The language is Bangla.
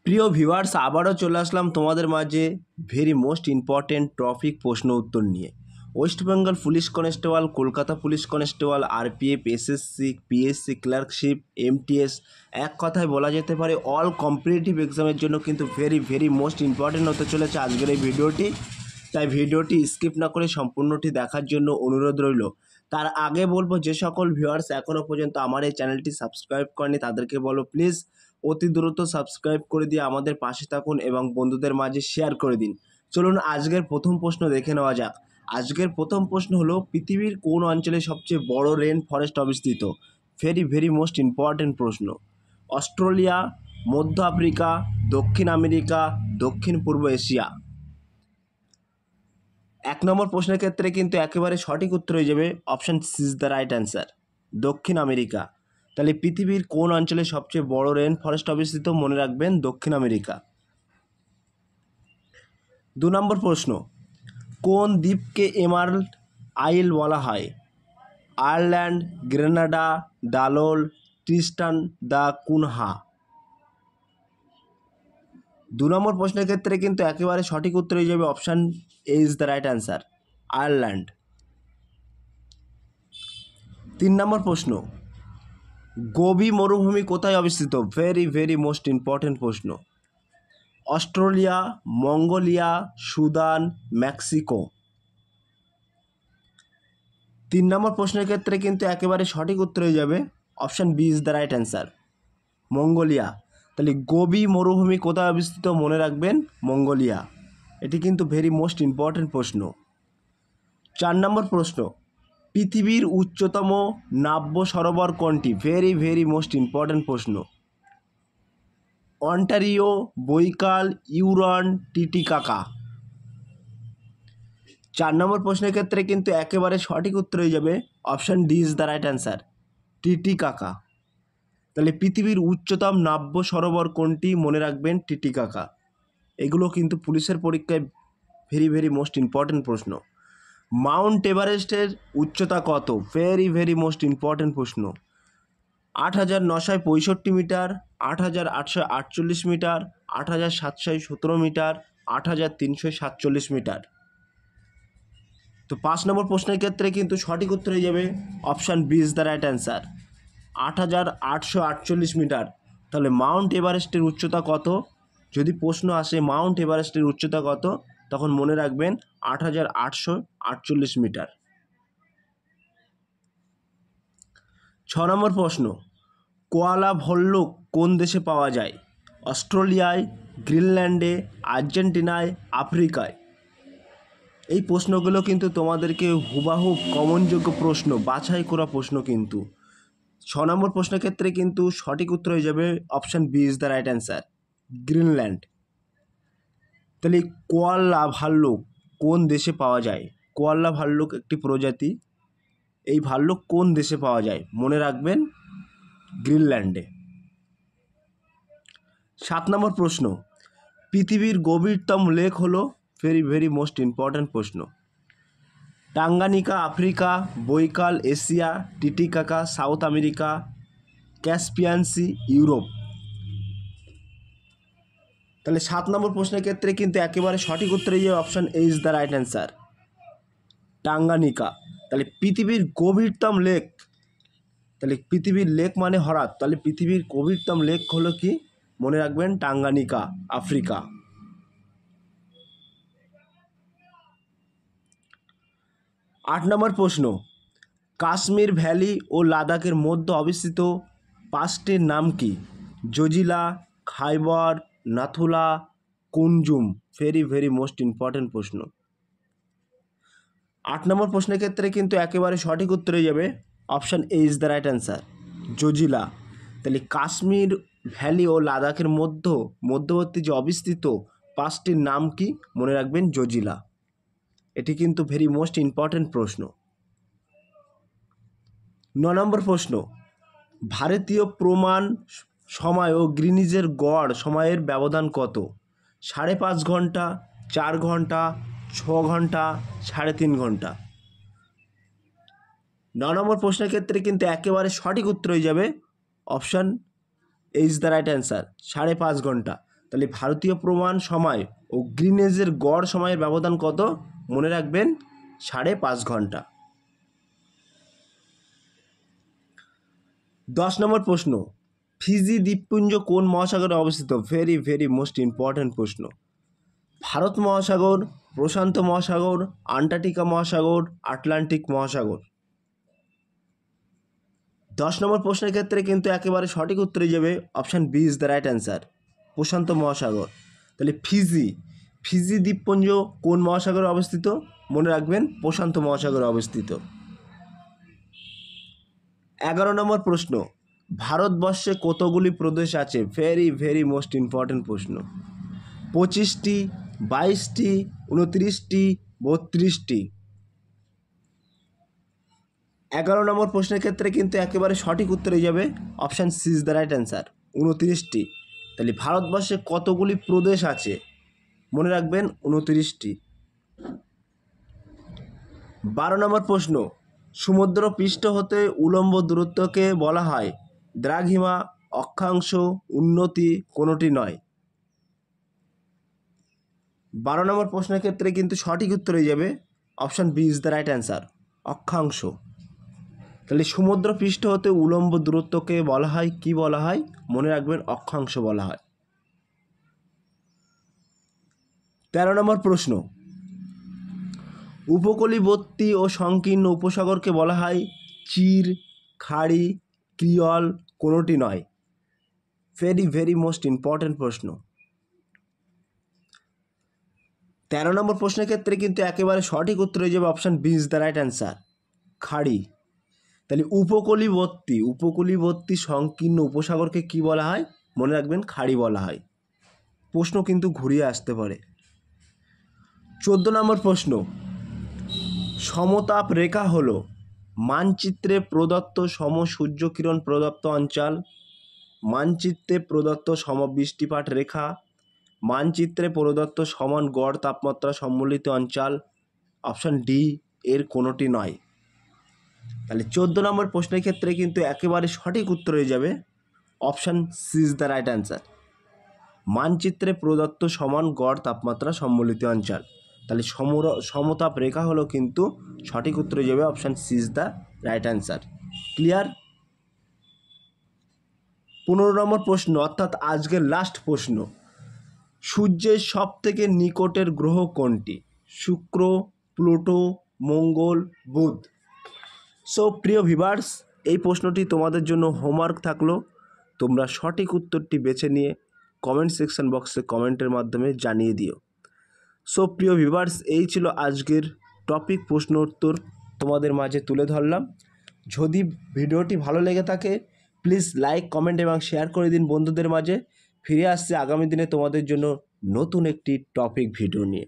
প্রিয় ভিউয়ার্স, আবারও চলে আসলাম তোমাদের মাঝে ভেরি মোস্ট ইম্পর্টেন্ট টপিক প্রশ্ন উত্তর নিয়ে। West Bengal police constable, Kolkata police constable, RPF, SSC, PSC, clerkship, MTS, এক কথায় বলা যেতে পারে অল কম্পিটিটিভ এক্সামের জন্য কিন্তু ভেরি মোস্ট ইম্পর্টেন্ট হতে চলেছে আজকের এই ভিডিওটি। তাই ভিডিওটি স্কিপ না করে সম্পূর্ণটি দেখার জন্য অনুরোধ রইল। তার আগে বলবো, যে সকল ভিউয়ার্স এখনও পর্যন্ত আমার এই চ্যানেলটি সাবস্ক্রাইব করেনি তাদেরকে বলো প্লিজ অতি দ্রুত সাবস্ক্রাইব করে দিয়ে আমাদের পাশে থাকুন এবং বন্ধুদের মাঝে শেয়ার করে দিন। চলুন আজকের প্রথম প্রশ্ন দেখে নেওয়া যাক। আজকের প্রথম প্রশ্ন হলো, পৃথিবীর কোন অঞ্চলে সবচেয়ে বড় রেন ফরেস্ট অবস্থিত? ভেরি মোস্ট ইম্পর্টেন্ট প্রশ্ন। অস্ট্রেলিয়া, মধ্য আফ্রিকা, দক্ষিণ আমেরিকা, দক্ষিণ পূর্ব এশিয়া। এক নম্বর প্রশ্নের ক্ষেত্রে কিন্তু একেবারে সঠিক উত্তর হয়ে যাবে option C is the right answer, দক্ষিণ আমেরিকা। তাহলে পৃথিবীর কোন অঞ্চলে সবচেয়ে বড় রেন ফরেস্ট অবস্থিত? মনে রাখবেন দক্ষিণ আমেরিকা। 2 নম্বর প্রশ্ন, কোন দ্বীপকে এমারাল্ড আইল বলা হয়? Ireland, Grenada, Dallol, Tristan da Cunha. 2 number প্রশ্নের ক্ষেত্রে কিন্তু একেবারে সঠিক উত্তর হয়ে যাবে option A is the right answer, Ireland. 3 number প্রশ্ন, গোবি মরুভূমি কোথায় অবস্থিত? ভেরি মোস্ট ইম্পর্টেন্ট প্রশ্ন। Australia, Mongolia, Sudan, Mexico. 3 number প্রশ্নের ক্ষেত্রে কিন্তু একেবারে সঠিক উত্তর হয়ে যাবে option B is the right answer, Mongolia. তাহলে গোবি মরুভূমি কোথায় অবস্থিত? মনে রাখবেন মঙ্গোলিয়া। এটি কিন্তু ভেরি মোস্ট ইম্পর্টেন্ট প্রশ্ন। 4 নম্বর প্রশ্ন, পৃথিবীর উচ্চতম নাব্য সরোবর কোনটি? ভেরি মোস্ট ইম্পর্টেন্ট প্রশ্ন। অন্টারিও, বৈকাল, ইউরন, টিটিকাকা। 4 নম্বর প্রশ্নের ক্ষেত্রে কিন্তু একেবারে সঠিক উত্তর হয়ে যাবে option D is the right answer, Titicaca. তাহলে পৃথিবীর উচ্চতম নাব্য সরোবর কোনটি? মনে রাখবেন টিটিকাকা। এগুলো কিন্তু পুলিশের পরীক্ষায় ভেরি মোস্ট ইম্পর্টেন্ট প্রশ্ন। মাউন্ট এভারেস্টের উচ্চতা কত? ভেরি মোস্ট ইম্পর্টেন্ট প্রশ্ন। 8,965 মিটার, 8,848 মিটার, 8,717 মিটার, 8,347 মিটার। তো 5 নম্বর প্রশ্নের ক্ষেত্রে কিন্তু সঠিক উত্তর হয়ে যাবে option B is the right answer, 8,848 metre. তাহলে মাউন্ট এভারেস্টের উচ্চতা কত? যদি প্রশ্ন আসে মাউন্ট এভারেস্টের উচ্চতা কত, তখন মনে রাখবেন 8,848 মিটার। 6 নম্বর প্রশ্ন, কোয়ালা ভল্লুক কোন দেশে পাওয়া যায়? অস্ট্রেলিয়ায়, গ্রিনল্যান্ডে, আর্জেন্টিনায়, আফ্রিকায়। এই প্রশ্নগুলো কিন্তু তোমাদেরকে হুবাহুব কমনযোগ্য প্রশ্ন, বাছাই করা প্রশ্ন কিন্তু। 6 নম্বর প্রশ্নের ক্ষেত্রে কিন্তু সঠিক উত্তর হয়ে যাবে option B is the right answer, Greenland. তাহলে কোয়ালা ভাল্লুক কোন দেশে পাওয়া যায়? কোয়ালা ভাল্লুক একটি প্রজাতি। এই ভাল্লুক কোন দেশে পাওয়া যায়? মনে রাখবেন গ্রিনল্যান্ডে। 7 নম্বর প্রশ্ন, পৃথিবীর গভীরতম লেক হলো? ভেরি মোস্ট ইম্পর্ট্যান্ট প্রশ্ন। Tanganyika Africa, Baikal Asia, Titicaca South America, Caspian sea Europe. তাহলে 7 নম্বর প্রশ্নের ক্ষেত্রে কিন্তু একেবারে সঠিক উত্তর হয়ে যাবে option A is the right answer, Tanganyika. তাহলে পৃথিবীর গভীরতম লেক, তাহলে পৃথিবীর লেক মানে হ্রদ, তাহলে পৃথিবীর গভীরতম লেক হলো কি? মনে রাখবেন টাঙ্গানিকা, আফ্রিকা। 8 নম্বর প্রশ্ন, কাশ্মীর ভ্যালি ও লাদাখের মধ্যে অবস্থিত পাঁচটির নাম কি? Zojila, Khyber, Nathula, Kunzum. Very most important প্রশ্ন। 8 নম্বর প্রশ্নের ক্ষেত্রে কিন্তু একেবারে সঠিক উত্তর হয়ে যাবে option A is the right answer, Zojila. তাহলে কাশ্মীর ভ্যালি ও লাদাখের মধ্যবর্তী যে অবস্থিত পাঁচটির নাম কি? মনে রাখবেন জজিলা। এটি কিন্তু ভেরি মোস্ট ইম্পর্টেন্ট প্রশ্ন। 9 নম্বর প্রশ্ন, ভারতীয় প্রমাণ সময় ও গ্রিনিজের গড় সময়ের ব্যবধান কত? 5.5 ঘন্টা, 4 ঘন্টা, 6 ঘন্টা, 3.5 ঘন্টা। 9 নম্বর প্রশ্নের ক্ষেত্রে কিন্তু একেবারে সঠিক উত্তর হয়ে যাবে option A is the right answer, 5.5 ঘন্টা। তাহলে ভারতীয় প্রমাণ সময় ও গ্রিনেজের গড় সময়ের ব্যবধান কত? মনে রাখবেন 5.5 ঘন্টা। 10 নম্বর প্রশ্ন, ফিজি দ্বীপপুঞ্জ কোন মহাসাগরে অবস্থিত? ভেরি ভেরি মোস্ট ইম্পর্ট্যান্ট প্রশ্ন। ভারত মহাসাগর, প্রশান্ত মহাসাগর, আন্টার্কটিকা মহাসাগর, আটলান্টিক মহাসাগর। 10 নম্বর প্রশ্নের ক্ষেত্রে কিন্তু একেবারে সঠিক উত্তরে যাবে option B is the right answer, প্রশান্ত মহাসাগর। তাহলে ফিজি দ্বীপপুঞ্জ কোন মহাসাগরে অবস্থিত? মনে রাখবেন প্রশান্ত মহাসাগরে অবস্থিত। 11 নম্বর প্রশ্ন, ভারতবর্ষে কতগুলি প্রদেশ আছে? ভেরি ভেরি মোস্ট ইম্পর্ট্যান্ট প্রশ্ন। 25টি, 22টি, 29টি, 32টি। 11 নম্বর প্রশ্নের ক্ষেত্রে কিন্তু একেবারে সঠিক উত্তরে যাবে option C is the right answer, 29টি। তাহলে ভারতবর্ষে কতগুলি প্রদেশ আছে? মনে রাখবেন 29টি। 12 নম্বর প্রশ্ন, সমুদ্র পৃষ্ঠ হতে উলম্ব দূরত্বকে বলা হয় দ্রাঘিমা, অক্ষাংশ, উন্নতি, কোনোটি নয়। 12 নম্বর প্রশ্নের ক্ষেত্রে কিন্তু সঠিক উত্তরে যাবে option B is the right answer, অক্ষাংশ। তাহলে সমুদ্র পৃষ্ঠ হতে উলম্ব দূরত্বকে বলা হয় কি বলা হয়? মনে রাখবেন অক্ষাংশ বলা হয়। 13 নম্বর প্রশ্ন, উপকূলীবর্তী ও সংকীর্ণ উপসাগরকে বলা হয় চির, খাড়ি, ক্রিয়ল, কোনোটি নয়। ভেরি ভেরি মোস্ট ইম্পর্ট্যান্ট প্রশ্ন। 13 নম্বর প্রশ্নের ক্ষেত্রে কিন্তু একেবারে সঠিক উত্তর হয়ে যাবে option B is the right answer, খাড়ি। তাহলে উপকূলীবর্তী সংকীর্ণ উপসাগরকে কি বলা হয়? মনে রাখবেন খাড়ি বলা হয়। প্রশ্ন কিন্তু ঘুরিয়ে আসতে পারে। 14 নম্বর প্রশ্ন, সমতাপ রেখা হলো মানচিত্রে প্রদত্ত সমসূর্যকিরণ প্রদত্ত অঞ্চল, মানচিত্রে প্রদত্ত সমবৃষ্টিপাত রেখা, মানচিত্রে প্রদত্ত সমান গড় তাপমাত্রা সম্মিলিত অঞ্চল। অপশান ডি এর কোনোটি নয়। তাহলে 14 নম্বর প্রশ্নের ক্ষেত্রে কিন্তু একেবারে সঠিক উত্তর হয়ে যাবে option C is the right answer, মানচিত্রে প্রদত্ত সমান গড় তাপমাত্রা সম্মিলিত অঞ্চল। তাহলে সমতাপ রেখা হলো কিন্তু সঠিক উত্তর হয়ে যাবে option C is the right answer. Clear? 15 number প্রশ্ন, অর্থাৎ আজকের লাস্ট প্রশ্ন, সূর্যের সব থেকে নিকটের গ্রহ কোনটি? শুক্র, প্লুটো, মঙ্গল, বুধ। সো প্রিয় ভিউয়ার্স, এই প্রশ্নটি তোমাদের জন্য হোমওয়ার্ক থাকলো। তোমরা সঠিক উত্তরটি বেছে নিয়ে কমেন্ট সেকশন বক্সে কমেন্টের মাধ্যমে জানিয়ে দিও। সো প্রিয় ভিউয়ার্স, এই ছিল আজকের টপিক প্রশ্ন উত্তর তোমাদের মাঝে তুলে ধরলাম। যদি ভিডিওটি ভালো লেগে থাকে প্লিজ লাইক, কমেন্ট এবং শেয়ার করে দিন বন্ধুদের মাঝে। ফিরে আসছে আগামী দিনে তোমাদের জন্য নতুন একটি টপিক ভিডিও নিয়ে।